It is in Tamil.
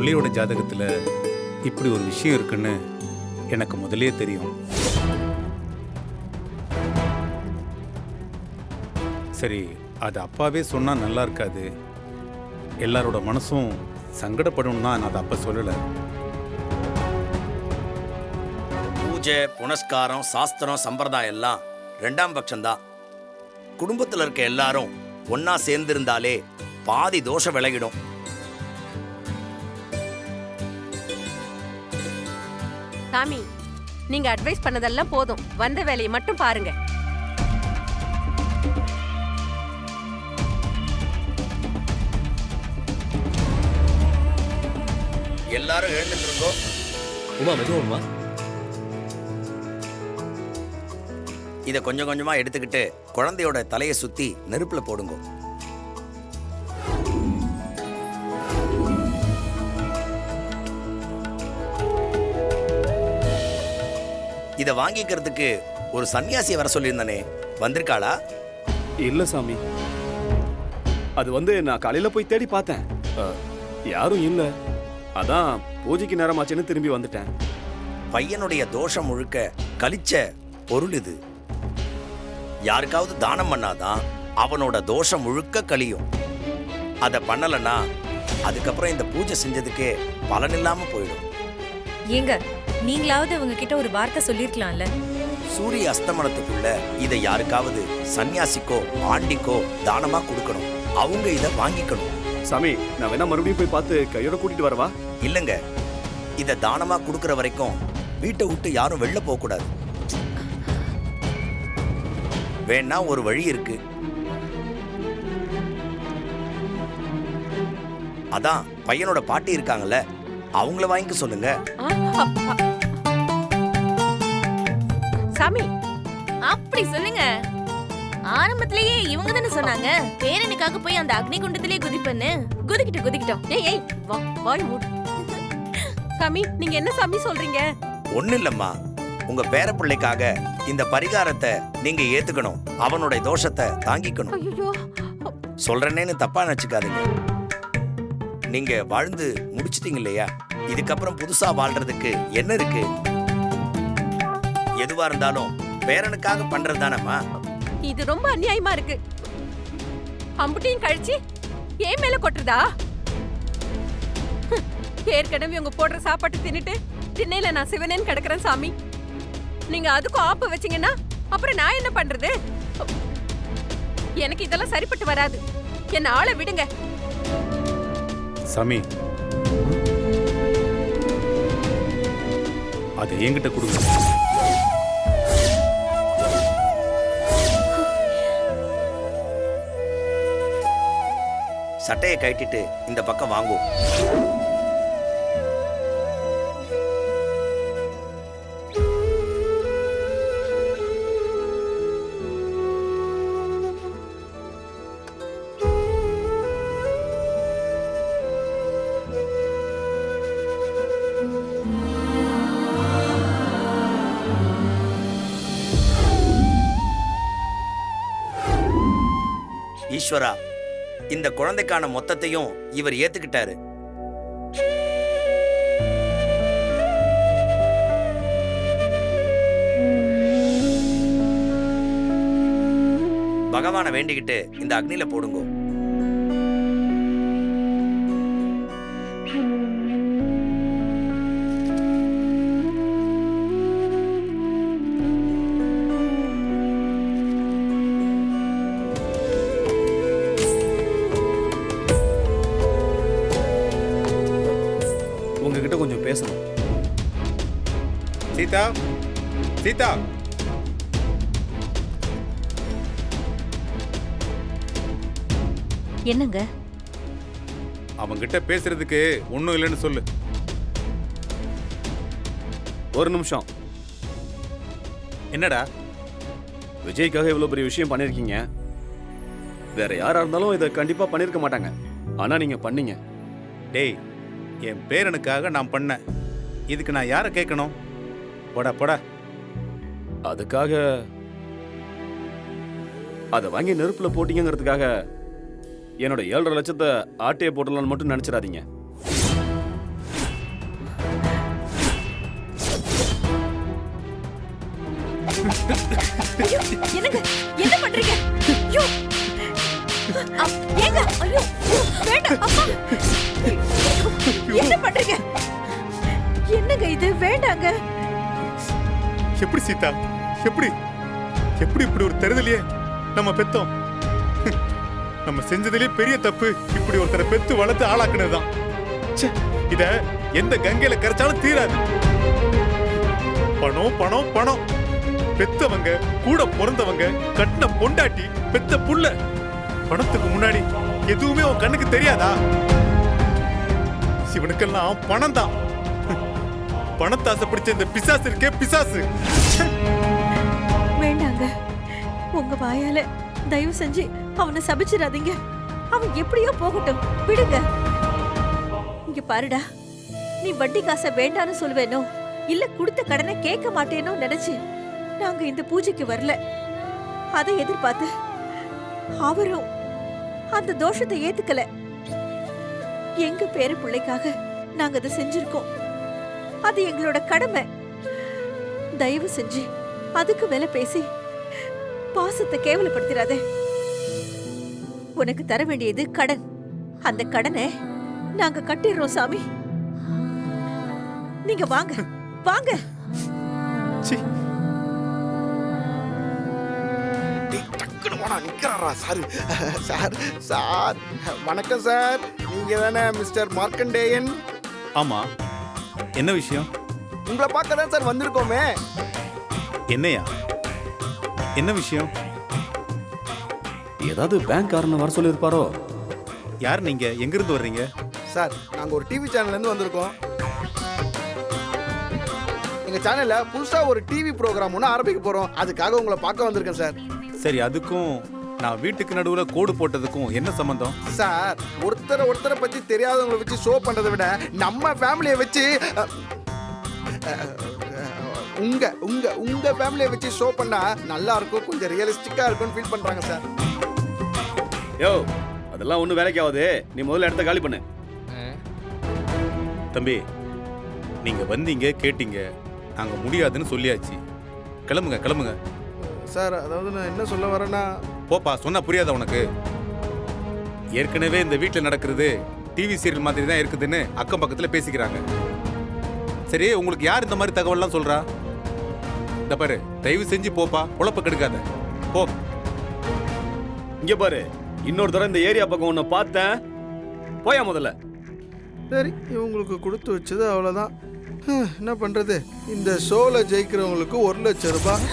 பிள்ளையோட ஜாதகத்துல இப்படி ஒரு விஷயம் இருக்குன்னு எனக்கு முதல்லயே தெரியும். சரி, அது அப்பாவே சொன்னா நல்லா இருக்காது, எல்லாரோட மனசும் சங்கடப்படும்னா நான் அதை அப்ப சொல்லல. பூஜை புனஸ்காரம் சாஸ்திரம் சம்பிரதாயம் எல்லாம் ரெண்டாம் பட்சம்தான். குடும்பத்தில் இருக்க எல்லாரும் ஒன்னா சேர்ந்திருந்தாலே பாதி தோஷம் விலகிடும். சாமி, நீங்க அட்வைஸ் பண்ணதெல்லாம் போதும், வந்த வேலையை மட்டும் பாருங்க. எல்லாரும் எழுந்துருங்கோ. உமா மெதுவா உமா. இதை கொஞ்சம் கொஞ்சமா எடுத்துக்கிட்டு குழந்தையோட தலையை சுத்தி நெருப்புல போடுங்க. இதை வாங்கிக்கிறதுக்கு ஒரு சன்னியாசியை வர சொல்லியிருந்தானே, வந்திருக்காளா? இல்ல சாமி, அது நான் காலையில போய் தேடி பார்த்தேன், யாரும் இல்ல. அதான் பூஜைக்கு நேரமாச்சுன்னு திரும்பி வந்துட்டேன். பையனுடைய தோஷம் முழுக்க கழிச்ச பொருள் இது. யாருக்காவது தானம் பண்ணாதான் அவனோட தோஷம் முழுக்க கழியும். அதை பண்ணலன்னா அதுக்கப்புறம் இந்த பூஜை செஞ்சதுக்கே பலன் இல்லாம போயிடும். ஏங்க, நீங்களாவது அவங்க கிட்ட ஒரு வார்த்தை சொல்லிருக்கலாம்ல. சூரிய அஸ்தமனத்துக்குள்ள இதை யாருக்காவது சன்னியாசிக்கோ ஆண்டிக்கோ தானமா கொடுக்கணும். அவங்க இதை வாங்கிக்கணும். சாமி, நான் வேணா மறுபடியும் போய் பார்த்து கையோட கூட்டிட்டு வரவா? இல்லங்க, இதை தானமா கொடுக்கற வரைக்கும் வீட்டை விட்டு யாரும் வெளில போக கூடாது. வேணா ஒரு வழி இருக்கு. அதான் பையனோட பாட்டி இருக்காங்கல்ல, அவங்கள வாங்கிக்க சொல்லுங்க. சாமி, அப்படி சொல்லுங்க. ஆரம்பத்திலேயே இவங்க தானே சொன்னாங்க பேரனுக்காக போய் அந்த அக்னி குண்டத்திலே குதிப்பேன்னு. குதிக்கிட்டோம். ஏய் வாய் மூடு. சாமி, நீங்க என்ன சாமி சொல்றீங்க? ஒண்ணு இல்லம்மா, உங்க பேர பிள்ளைக்காக இந்த பரிகாரத்தை நீங்க ஏத்துக்கணும். அவனுடைய தோஷத்தை தாங்கிக்கணும். ஐயோ, சொல்றேன்னு தப்பா நினைச்சுக்காதீங்க. நீங்க வாழ்ந்து முடிச்சிட்டீங்க இல்லையா, இதுக்கப்புறம் புதுசா வாழ்றதுக்கு என்ன இருக்கு? எதுவா இருந்தாலும் பேரனுக்காக பண்றது தானம்மா. இது ரொம்ப அநியாயமா இருக்கு. அம்புட்டியும் கழிச்சு ஏன் மேல கொட்டுறதா? ஏற்கனவே உங்க போடுற சாப்பாட்டு தின்னுட்டு திண்ணையில நான் சிவனேன்னு கிடக்குறேன் சாமி. நீங்க அதுக்கும் ஆப்பு வச்சீங்கன்னா அப்புறம் நான் என்ன பண்றது? எனக்கு இதெல்லாம் சரிப்பட்டு வராது. என்ன ஆளை விடுங்க. சாமி, அதை என்கிட்ட கொடுங்க. சட்டையை கட்டிட்டு இந்த பக்கம் வாங்கும். ஈஸ்வரா, இந்த குழந்தைக்கான மொத்தத்தையும் இவர் ஏத்துக்கிட்டாரு. பகவானை வேண்டிக்கிட்டு இந்த அக்னியில போடுங்க. உங்ககிட்ட கொஞ்சம் பேசணும். சீதா, சீதா, என்னங்க? அவங்கிட்ட பேசுறதுக்கு ஒண்ணும் இல்லைன்னு சொல்லு. ஒரு நிமிஷம். என்னடா? விஜய்க்காக இவ்வளவு பெரிய விஷயம் பண்ணிருக்கீங்க. வேற யாரா இருந்தாலும் இதை கண்டிப்பா பண்ணிருக்க மாட்டாங்க. ஆனா நீங்க பண்ணீங்க. டேய், என் பேரனுக்காக நான் பண்ணேன். இதுக்கு நான் யாரை கேட்கணும்? போடா போடா. அதுக்காக அதை வாங்கி நெருப்புல போட்டீங்கிறதுக்காக என்னோட 7.5 லட்சத்தை ஆட்டையை போட்டலான்னு மட்டும் நினைச்சிடாதீங்க. ஐயோ, என்னங்க என்ன பண்றீங்க? ஐயோ ஏங்க ஐயோ வேண்டாம் அப்பா என்ன பண்றீங்க? என்னங்க இது வேண்டாங்க. எப்படி சீதா, எப்படி எப்படி இப்படி ஒரு தருதலையே நம்ம பெத்தோம்? நம்ம செஞ்சதுலயே பெரிய தப்பு இப்படி ஒருத்தரை பெத்து வளர்த்து ஆளாக்குனதுதான். ச்சே, இத எந்த கங்கையில கரைச்சாலும் தீராது. பணம் பணம் பணம். பெத்தவங்க, கூட பிறந்தவங்க, கட்டின பொண்டாட்டி, பெத்த புள்ள, பணத்துக்கு முன்னாடி எதுவுமே உன் கண்ணுக்கு தெரியாதா? சிவனுக்கெல்லாம் பணம் தான். பணத்தாசை பிடிச்ச இந்த பிசாசு இருக்கே பிசாசு. வேண்டாங்க, உங்க வாயால தயவு செஞ்சு அவனை சபிச்சிடாதீங்க. அவன் எப்படியோ போகட்டும், விடுங்க. இங்க பாருடா, நீ வட்டி காசை வேண்டான்னு சொல்லுவேனோ இல்ல கொடுத்த கடனை கேட்க மாட்டேனோ நினைச்சு நாங்க இந்த பூஜைக்கு வரல. அதை எதிர்பார்த்து அவரும் அந்த தோஷத்தை ஏத்துக்கல. எங்க பேர பிள்ளைக்காக நாங்க அதை செஞ்சிருக்கோம். அது எங்களோட கடமை. தயவு செஞ்சு அதுக்கு மேல பேசி பாசத்தை கேவலப்படுத்திடாத. உனக்கு தர வேண்டியது கடன். அந்த கடனை நாங்க கட்டிடுறோம் சாமி. நீங்க வாங்க வாங்க. சீ, நிக்கிறாரா சார்? சார் சார் வணக்கம் சார். நீங்க தானே மிஸ்டர் மார்க்கண்டேயன்? ஆமா, என்ன விஷயம்? உங்களை பார்க்க தான் சார் வந்திருக்கோமே. என்னையா, என்ன விஷயம்? ஏதாவது பேங்க் காரனை வர சொல்லியிருப்பாரோ? யார் நீங்க? எங்க இருந்து வர்றீங்க? சார் நாங்க ஒரு டிவி சேனல்ல இருந்து வந்திருக்கோம். எங்க சேனல்ல புதுசா ஒரு டிவி ப்ரோக்ராம் ஒன்று ஆரம்பிக்க போறோம். அதுக்காக உங்களை பார்க்க வந்திருக்கேன் சார். சரி, அதுக்கும் நான் வீட்டுக்கு நடுவுல கோடு போட்டதுக்கும் என்ன சம்பந்தம்? சார் ஒருத்தரை பத்தி தெரியாதவங்களை வச்சு ஷோ பண்றதை விட நம்ம ஃபேமிலியை வச்சு உங்க உங்க உங்க ஃபேமிலியை வச்சு ஷோ பண்ணா நல்லா இருக்கும், கொஞ்சம் ரியலிஸ்டிக்கா இருக்கும்னு ஃபீல் பண்றாங்க சார். யோ, அதெல்லாம் ஒன்றும் வேலைக்கு ஆகுது. நீ முதல்ல இடத்த காலி பண்ணு. தம்பி, நீங்க வந்தீங்க, கேட்டீங்க, நாங்க முடியாதுன்னு சொல்லியாச்சு. கிளம்புங்க கிளம்புங்க. சார் அதாவது நான் என்ன சொல்ல வரேன்னா, போப்பா, சொன்னா புரியாதா உனக்கு? ஏற்கனவே இந்த வீட்டில் நடக்கிறது டிவி சீரியல் மாதிரி தான் இருக்குதுன்னு அக்கம் பக்கத்தில் பேசிக்கிறாங்க. சரி, உங்களுக்கு யார் இந்த மாதிரி தகவல்லாம் சொல்றா? இந்த பாரு, தயவு செஞ்சு போப்பா, உழப்ப கெடுக்காத, போ. இங்க பாரு, இன்னொரு தடவை இந்த ஏரியா பக்கம் உன்னை பார்த்தேன், போயா முதல்ல. சரி இவங்களுக்கு கொடுத்து வச்சது அவ்வளோதான். என்ன பண்ணுறது, இந்த ஷோவில் ஜெயிக்கிறவங்களுக்கு 1,00,000 ரூபாய்.